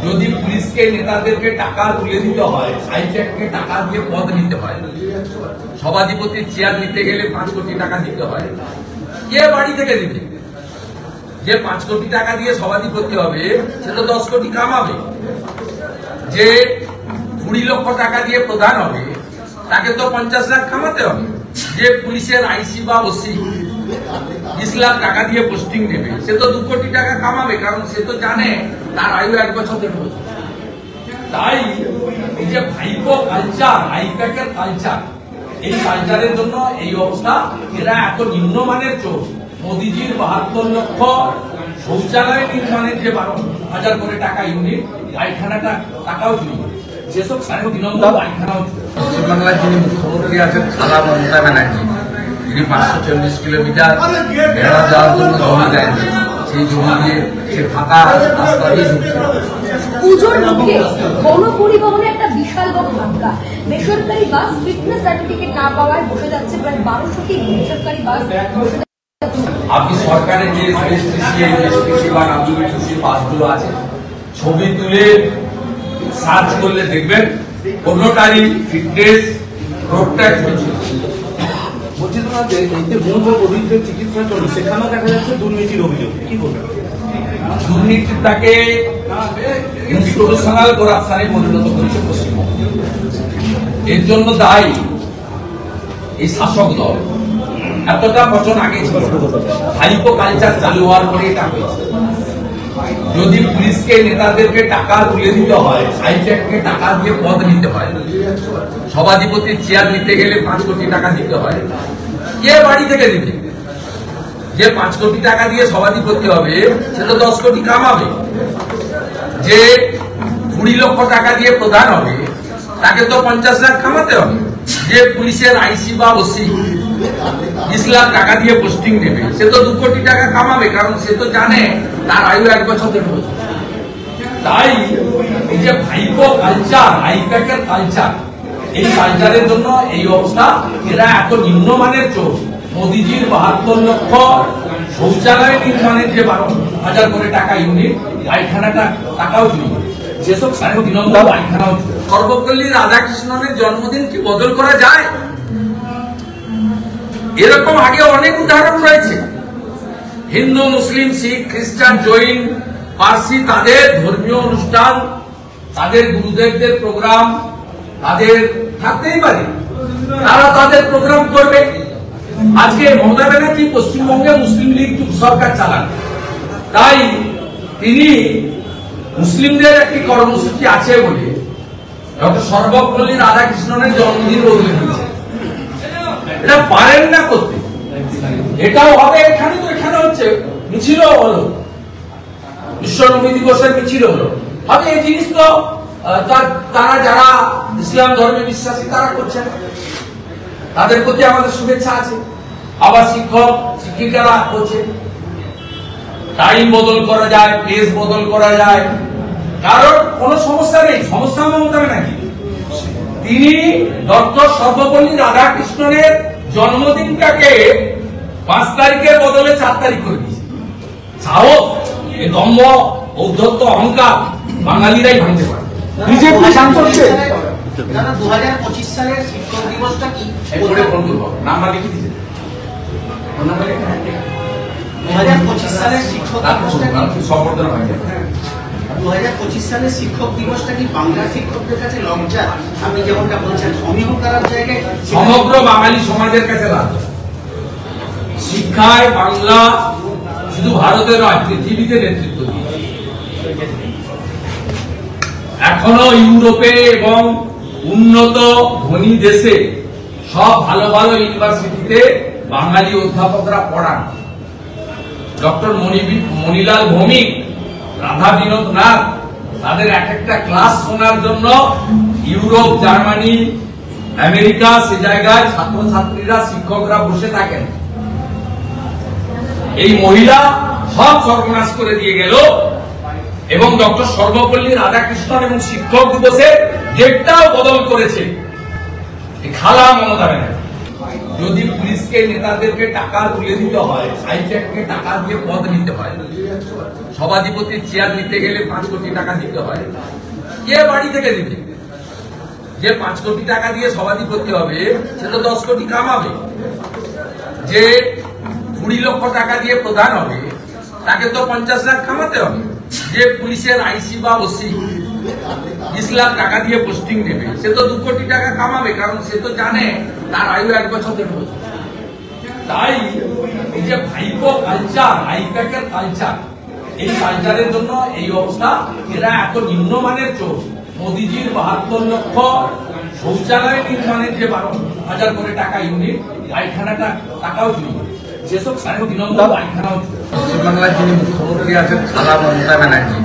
যদি পুলিশকে নেতাদেরকে টাকা তুলে দিতে হয়, হাইজ্যাককে টাকা দিয়ে পদ নিতে হয়, সভাধিপতির চেয়ার নিতে গেলে 5 কোটি টাকা দিতে হয়, কে বাড়ি থেকে দিবে? যে 5 কোটি টাকা দিয়ে সভাধিপতি হবে সে তো 10 কোটি কামাবে। যে 20 লক্ষ টাকা দিয়ে প্রধান হবে তাকে তো 50 লাখ কামাতে হবে। যে পুলিশের আইসি বা ওসি 20 লাখ টাকা দিয়ে পোস্টিং নেবে সে তো 2 কোটি টাকা কামাবে, কারণ সে তো জানে তার আয়ু 1 বছর 1.5 বছর। তাই এই যে ভাইপো কালচার, আইপ্যাকের কালচার, এই কালচারের জন্য এই অবস্থা। এরা এত নিম্নমানের চোর। মোদিজির 72 লক্ষ শৌচালয় নির্মাণের যে 12,000 করে টাকা ইউনিট, পায়খানাটা টাকাও চুরি, যেসব বিনন্দন পায়খানাও চুরি। পশ্চিমবাংলার যিনি মুখ্যমন্ত্রী আছেন খালা মমতা ব্যানার্জি, তিনি 540 কিলোমিটার বেড়া যাওয়ার জন্য জমি দেন, সেই জমি দিয়ে সে ফাঁকা রাস্তা দিয়ে ঢুকছে। পুজোর মধ্যে গণপরিবহনে একটা বিশাল বড় ধাক্কা। বেসরকারি বাস ফিটনেস সার্টিফিকেট না পাওয়ায় বসে যাচ্ছে প্রায় 1200টি বেসরকারি বাস। আপনি সরকারের যে বা বাসগুলো আছে ছবি তুলে সার্চ করলে দেখবেন কোনোটারই ফিটনেস রোড ট্যাক্স হচ্ছে। বলছি তোমাদের এই যে অভিযোগ চিকিৎসা চলছে সেখানেও দেখা যাচ্ছে দুর্নীতির অভিযোগ, কি বলবেন? দুর্নীতিটাকে ইনস্টিটিউশনাল করাপশনে পরিণত করেছে পশ্চিমবঙ্গ। এর জন্য দায়ী এই শাসক দল। এতটা বছর আগে ছিল, ভাইপো কালচার চালু হওয়ার পরে এটা হয়েছে। যদি পুলিশকে নেতাদেরকে টাকা তুলে দিতে হয়, হাইজ্যাককে টাকা দিয়ে পদ নিতে হয়, সভাধিপতির চেয়ার নিতে গেলে 5 কোটি টাকা দিতে হয়, কে বাড়ি থেকে দিবে? যে 5 কোটি টাকা দিয়ে সভাধিপতি হবে সে তো 10 কোটি কামাবে। যে 20 লক্ষ টাকা দিয়ে প্রধান হবে তাকে তো 50 লাখ কামাতে হবে। যে পুলিশের আইসি বা ওসি 20 লাখ টাকা দিয়ে পোস্টিং নেবে সে তো 2 কোটি টাকা কামাবে, কারণ সে তো জানে তার আয়ু 1 বছর 1.5 বছর। তাই এই যে ভাইপো কালচার, আইপ্যাকের কালচার, এই কালচারের জন্য এই অবস্থা। এরা এত নিম্নমানের চোর। মোদিজির 72 লক্ষ শৌচালয় নির্মাণের যে 12,000 করে টাকা ইউনিট, পায়খানাটা টাকাও চুরি, যেসব বিনন্দন পায়খানাও চুরি। সর্বপল্লী রাধাকৃষ্ণনের জন্মদিন কি বদল করা যায়? এরকম আগে অনেক উদাহরণ রয়েছে। হিন্দু, মুসলিম, শিখ, খ্রিস্টান, জৈন, পার্সি তাদের ধর্মীয় অনুষ্ঠান, তাদের গুরুদেবদের প্রোগ্রাম তাদের থাকতেই পারে, তারা তাদের প্রোগ্রাম করবে। আজকে মমতা ব্যানার্জি পশ্চিমবঙ্গে মুসলিম লীগ সরকার চালান, তাই তিনি মুসলিমদের একটি কর্মসূচি আছে বলে ডক্টর সর্বপল্লী রাধাকৃষ্ণনের জন্মদিন বদলে দিয়েছে। এটা পারেন না করতে। এটাও হবে, এখানে তো এখানে হচ্ছে মিছিলও হলো, বিশ্ব নবী দিবসের মিছিল হলো। হবে এই জিনিস তো তারা যারা ইসলাম ধর্মে বিশ্বাসী তারা করছেন, তাদের প্রতি আমাদের শুভেচ্ছা আছে। আবার শিক্ষক শিক্ষিকারা করছে। টাইম বদল করা যায়, প্লেস বদল করা যায়, কারণ কোন সমস্যা নেই। সমস্যা মমতা নাকি তিনি ডক্টর সর্বপল্লী রাধাকৃষ্ণনের জন্মদিনটাকে 5 তারিখের বদলে 4 তারিখ করে দিয়েছে। সাহস, এ দম্ভ, ঔদ্ধত্য, অহংকার বাঙালিরাই ভাঙতে পারে। বিজেপি সাংসদকে 2025 সালের শিক্ষক দিবসটা কি নাম্বার লিখে দিয়েছে। 2025 সালের শিক্ষক দিবসটা সম্বর্ধনা হয়। 2025 সালের শিক্ষক দিবসটা কি বাংলার শিক্ষকদের কাছে লজ্জা? আপনি যেমনটা বলছেন অমিয় করার জায়গায় সমগ্র বাঙালি সমাজের কাছে লজ্জা। শিক্ষায় বাংলা শুধু ভারতে নয়, পৃথিবীতে নেতৃত্ব দিয়েছে। এখনো ইউরোপে এবং উন্নত ধনী দেশে সব ভালো ভালো ইউনিভার্সিটিতে বাঙালি অধ্যাপকরা পড়ান। ডক্টর মণিলাল ভৌমিক, রাধা বিনোদ নাথ, তাদের এক একটা ক্লাস শোনার জন্য ইউরোপ, জার্মানি, আমেরিকা সে জায়গায় ছাত্রছাত্রীরা, শিক্ষকরা বসে থাকেন। এই মহিলা সব সর্বনাশ করে দিয়ে গেল এবং ডক্টর সর্বপল্লী রাধাকৃষ্ণন এবং শিক্ষক দিবসের ডেটটাও বদল করেছে খালা মমতা ব্যানার্জি। যদি পুলিশকে নেতাদেরকে টাকা তুলে দিতে হয়, হাইজ্যাককে টাকা দিয়ে পদ নিতে হয়, সভাধিপতির চেয়ার নিতে গেলে 5 কোটি টাকা দিতে হয়, কে বাড়ি থেকে দিবে? যে 5 কোটি টাকা দিয়ে সভাধিপতি হবে সে তো 10 কোটি কামাবে। যে 20 লক্ষ টাকা দিয়ে প্রধান হবে তাকে তো 50 লাখ কামাতে হবে। যে পুলিশের আইসি বা ওসি 20 লাখ টাকা দিয়ে পোস্টিং নেবে সে তো 2 কোটি টাকা কামাবে, কারণ সে তো জানে তার আয়ু 1 বছর 1.5 বছর। তাই এই যে ভাইপো কালচার, আইপ্যাকের কালচার, এই কালচারের জন্য এই অবস্থা। এরা এত নিম্নমানের চোর। মোদিজির 72 লক্ষ শৌচালয় নির্মাণের যে 12,000 করে টাকা ইউনিট, পায়খানাটা টাকাও চুরি, যেসব তৃণমূল পায়খানাও চুরি। পশ্চিমবাংলার যিনি মুখ্যমন্ত্রী আছেন খালা মমতা ব্যানার্জি,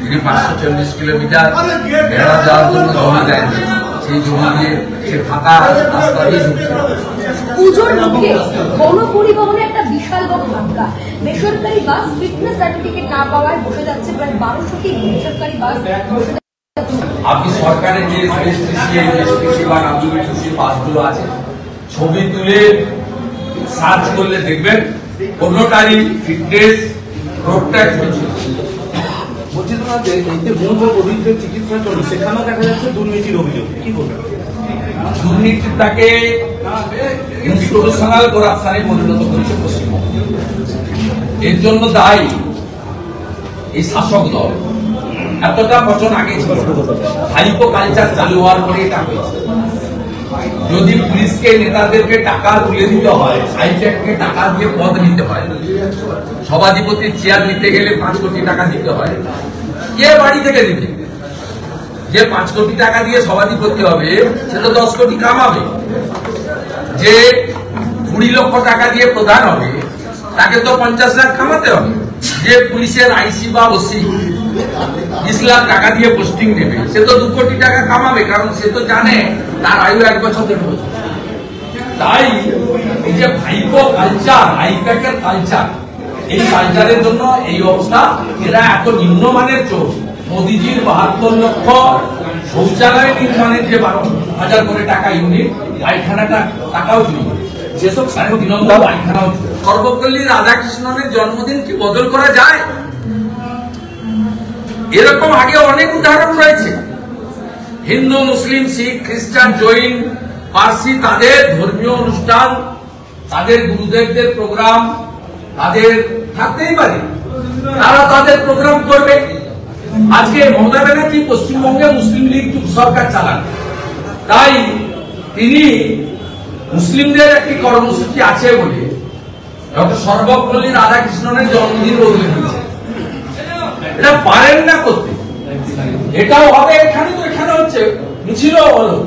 তিনি 540 কিলোমিটার বেড়া যাওয়ার জন্য জমি দেন, সেই জমি দিয়ে সে ফাঁকা রাস্তা দিয়ে ঢুকছে। পুজোর মুখে গণপরিবহনে একটা বিশাল বড় ধাক্কা। বেসরকারি বাস ফিটনেস সার্টিফিকেট না পাওয়ায় বসে যাচ্ছে প্রায় 1200টি বেসরকারি বাস। আপনি সরকারের যে এসপিসি বা ডাব্লিউবিটিসি বাসগুলো আছে, ছবি তুলে সার্চ করলে দেখবেন কোনোটারই ফিটনেস রোডট্যাক্স হচ্ছে। বলছি তোমার যে এই যে মূল অভিযোগ চিকিৎসা চলে সেখানেও দেখা যাচ্ছে দুর্নীতির অভিযোগ, কি বলবেন? দুর্নীতিটাকে ইনস্টিটিউশনাল করাপশনে পরিণত করেছে পশ্চিমবঙ্গ। এর জন্য দায়ী এই শাসক দল। এতটা বছর আগে ছিল, ভাইপো কালচার চালু হওয়ার পরে এটা হয়েছে। যদি পুলিশকে নেতাদেরকে টাকা তুলে দিতে হয়, হাইজ্যাককে টাকা দিয়ে পদ নিতে হয়, সভাধিপতির চেয়ার নিতে গেলে 5 কোটি টাকা দিতে হয়, কে বাড়ি থেকে দিবে? যে 5 কোটি টাকা দিয়ে সভাধিপতি হবে সে তো 10 কোটি কামাবে। যে 20 লক্ষ টাকা দিয়ে প্রধান হবে তাকে তো 50 লাখ কামাতে হবে। যে পুলিশের আইসি বা ওসি 20 লাখ টাকা দিয়ে পোস্টিং নেবে সে তো 2 কোটি টাকা কামাবে, কারণ সে তো জানে তার আয়ু 1 বছর 1.5 বছর। তাই এই যে ভাইপো কালচার, আইপ্যাকের কালচার, এই কালচারের জন্য এই অবস্থা। এরা এত নিম্নমানের চোর। মোদিজির 72 লক্ষ শৌচালয় নির্মাণের যে 12,000 করে টাকা ইউনিট, পায়খানাটা টাকাও চুরি, যেসব তৃণমূল পায়খানাও চুরি। সর্বপল্লী রাধাকৃষ্ণনের জন্মদিন কি বদল করা যায়? এরকম আগে অনেক উদাহরণ রয়েছে। হিন্দু, মুসলিম, শিখ, খ্রিস্টান, জৈন, পার্সি তাদের ধর্মীয় অনুষ্ঠান, তাদের গুরুদেবদের প্রোগ্রাম তাদের থাকতেই পারে, তারা তাদের প্রোগ্রাম করবে। আজকে মমতা ব্যানার্জি পশ্চিমবঙ্গে মুসলিম লীগ সরকার চালান, তাই তিনি মুসলিমদের একটি কর্মসূচি আছে বলে ডক্টর সর্বপল্লী রাধাকৃষ্ণনের জন্মদিন বদলে দিয়েছে। এটা পারেন না করতে, এটাও হবে। এখানে তো এখানে হচ্ছে, মিছিলও হলো।